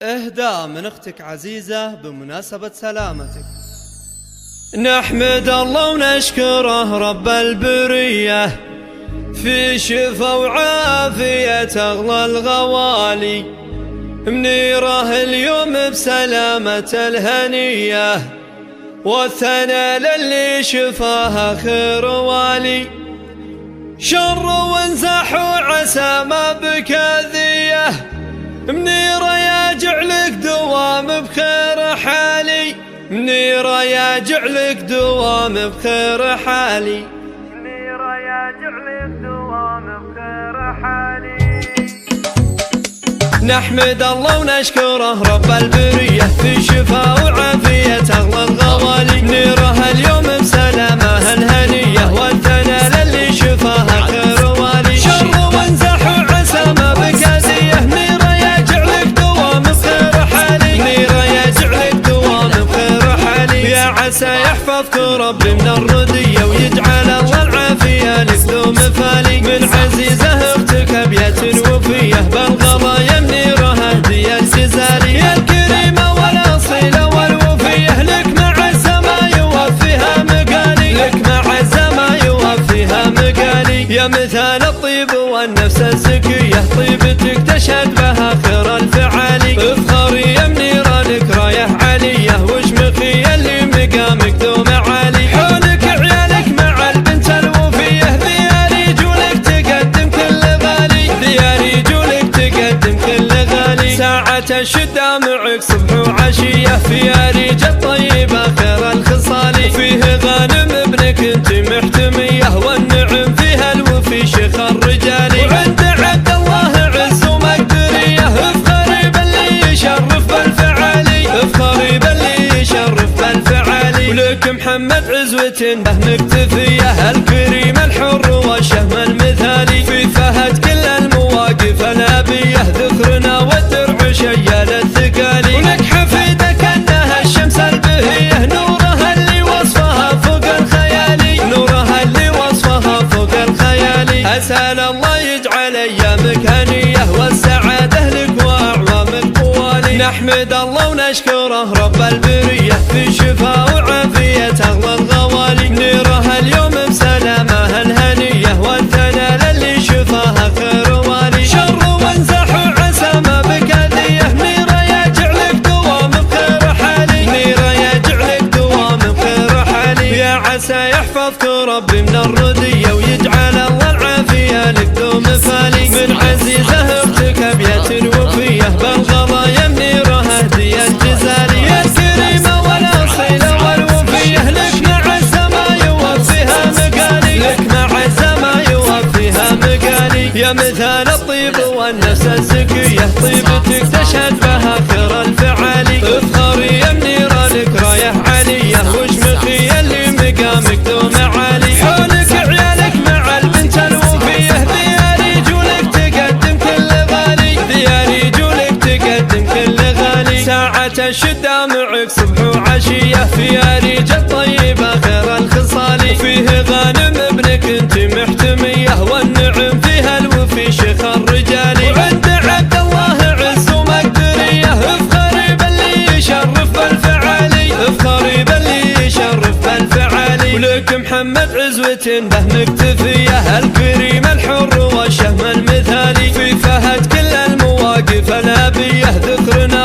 إهداء من أختك عزيزة بمناسبة سلامتك. نحمد الله ونشكره رب البرية في شفا وعافية أغلى الغوالي، منيره اليوم بسلامة الهنية، والثناء للي شفاها خير والي. شر وانزح وعسى ما بك ذيه، منيره يا جعلك دوام بخير حالي، منيره يا جعلك دوام بخير حالي، منيره يا جعلك دوام بخير حالي. نحمد الله ونشكره رب البرية في شفا وعافية أغلى الغوالي، منيره اليوم بسلامة الهنية، والثناء للي شفاها خير والي. شر وانزح وعسى ما بك ذيه، منيره يا جعلك دوام بخير حالي، منيره يا جعلك دوام بخير حالي. يا عسى يحفظك ربي من الردية، ويجعل الله العافية لك ذو مثالي. من عزيزة اختك ابيات وفية، بالغلايا منيره هدية الجزالي. يا الكريمة والاصيلة والوفية، لك مع الزما يوفيها مقالي، لك مع الزما يوفيها مقالي. يا مثال الطيب والنفس الزكية، طيبتك تشهد بها خير الفعالي. افخري يا منيره لك رايه عالية، واشمخي اللي مقامك ذو معالي. حولك عيالك مع البنت الوفية، ذيالي جولك تقدم كل غالي، ذيالي جولك تقدم كل غالي. ساعة الشدة معك صبح وعشية، في أريج الطيبة خير الخصال. فيه غانم ابنك انت محتمية، والنعم فيها الوفي شيخ الرجال. وعند عبد الله عز ومقدرية، افخري باللي يشرف بالفعالي، افخري باللي يشرف بالفعالي. ولك محمد عزوة به مكتفية، الكريم الحر والشهم المثالي. في فهد كل المواقف الأبية، ذكرنا والدرع شيال الثقالي. ولك حفيدة كأنها الشمس البهية، نورها اللي وصفها فوق الخيالي، نورها اللي وصفها فوق الخيالي. أسأل الله يجعل أيامك هنية، والسعادة لك وأعوامك طوالي. نحمد الله ونشكره رب البرية في شفا وعافية أغلى الغوالي، منيره اليوم بسلامة الهنية، والثناء للي شفاها خير والي. شر وانزح وعسى ما بك ذيه، منيره يا جعلك دوام بخير حالي، منيره يا جعلك دوام بخير حالي. يا عسى يحفظك ربي من الردية، ويجعل الله العافية لك ذو مثالي. من عزيزة اختك ابيات وفية، بالغلايا منيره هدية الجزالي. يا الكريمة والاصيلة والوفية، لك مع الزما يوفيها مقالي، لك مع الزما يوفيها مقالي. يا مثال الطيب والنفس الزكية، طيبتك تشهد بها خير الفعالي. افخري يا منيره لك رايه عالية، واشمخي اللي مقامك ذو معالي. حولك عيالك مع البنت الوفية، ذيالي جولك تقدم كل غالي، ذيالي جولك تقدم كل غالي. ساعة الشدة معك صبح وعشية، في أريج الطيبة خير الخصال. فيه غانم ابنك انت محتمية، والنعم فيها الوفي شيخ الرجال. وعند عبد الله عز ومقدرية، افخري باللي يشرف بالفعالي، افخري باللي يشرف بالفعالي. ولك محمد عزوة به مكتفية، الكريم الحر والشهم المثالي. في فهد كل المواقف الأبية، ذكرنا